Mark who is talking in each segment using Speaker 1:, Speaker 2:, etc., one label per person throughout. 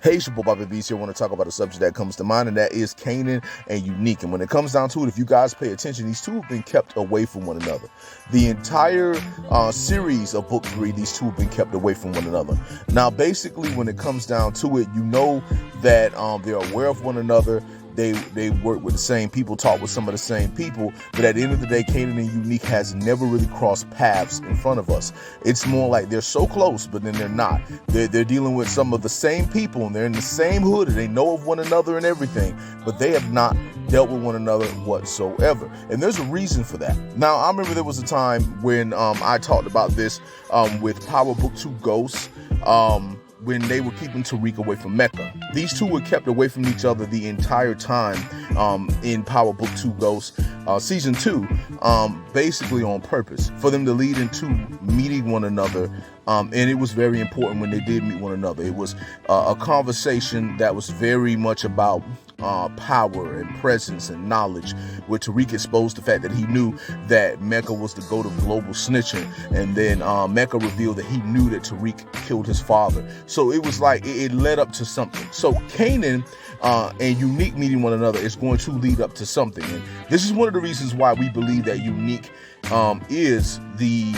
Speaker 1: Hey, it's your boy Bobby Beast here. I want to talk about a subject that comes to mind, and that is Kanan and Unique. And when it comes down to it, if you guys pay attention, these two have been kept away from one another. The entire series of book 3, these two have been kept away from one another. Now, basically, when it comes down to it, you know that they're aware of one another. They work with the same people, talk with some of the same people, but at the end of the day, Kanan and Unique has never really crossed paths in front of us. It's more like they're so close, but then they're not. They're dealing with some of the same people, and they're in the same hood, and they know of one another and everything, but they have not dealt with one another whatsoever. And there's a reason for that. Now, I remember there was a time when I talked about this with Power Book 2 Ghosts, when they were keeping Tariq away from Mecca. These two were kept away from each other the entire time in Power Book 2 Ghosts Season 2, basically on purpose, for them to lead into meeting one another. And it was very important when they did meet one another. It was a conversation that was very much about power and presence and knowledge, where Tariq exposed the fact that he knew that Mecca was the goat of global snitching, and then Mecca revealed that he knew that Tariq killed his father. So it was like it led up to something. So Kanan and Unique meeting one another is going to lead up to something, and this is one of the reasons why we believe that Unique is the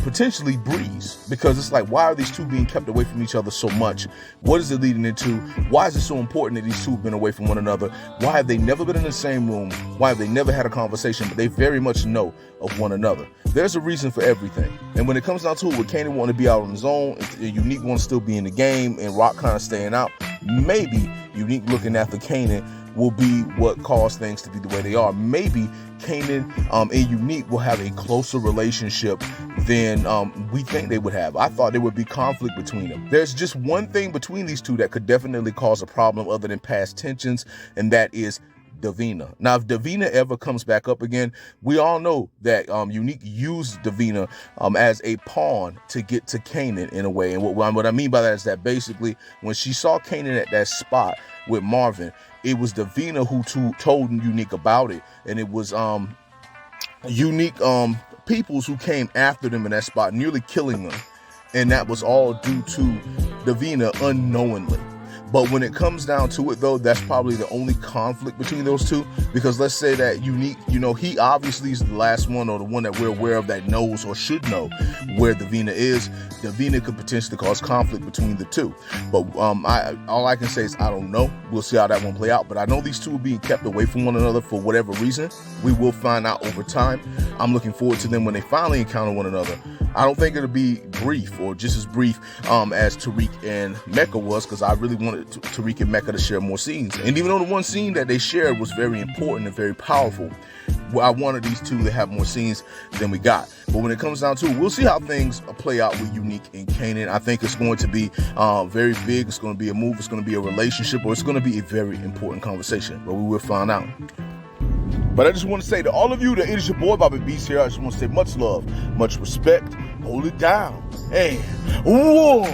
Speaker 1: potentially Breeze, because it's like, why are these two being kept away from each other so much? What is it leading into? Why is it so important that these two have been away from one another? Why have they never been in the same room? Why have they never had a conversation? But they very much know of one another. There's a reason for everything. And when it comes down to it, with Kanan wanting to be out on his own, Unique wants to still be in the game, and Rock kind of staying out, maybe Unique looking after Kanan will be what caused things to be the way they are. Maybe Kanan and Unique will have a closer relationship than we think they would have. I thought there would be conflict between them. There's just one thing between these two that could definitely cause a problem other than past tensions, and that is Davina. Now, if Davina ever comes back up again, we all know that Unique used Davina as a pawn to get to Kanan in a way. And what I mean by that is that basically when she saw Kanan at that spot with Marvin, it was Davina who told Unique about it, and it was Unique peoples who came after them in that spot, nearly killing them, and that was all due to Davina unknowingly. But when it comes down to it, though, that's probably the only conflict between those two, because let's say that Unique, he obviously is the last one, or the one that we're aware of, that knows or should know where Davina is. Davina could potentially cause conflict between the two. But all I can say is I don't know. We'll see how that one play out. But I know these two are being kept away from one another for whatever reason. We will find out over time. I'm looking forward to them when they finally encounter one another. I don't think it'll be brief, or just as brief as Tariq and Mecca was, because I really wanted Tariq and Mecca to share more scenes. And even though the one scene that they shared was very important and very powerful, I wanted these two to have more scenes than we got. But when it comes down to it, we'll see how things play out with Unique and Kanan. I think it's going to be very big. It's going to be a move. It's going to be a relationship, or it's going to be a very important conversation. But we will find out. But I just want to say to all of you that it is your boy Bobby Beast here. I just want to say much love, much respect. Hold it down. And whoa.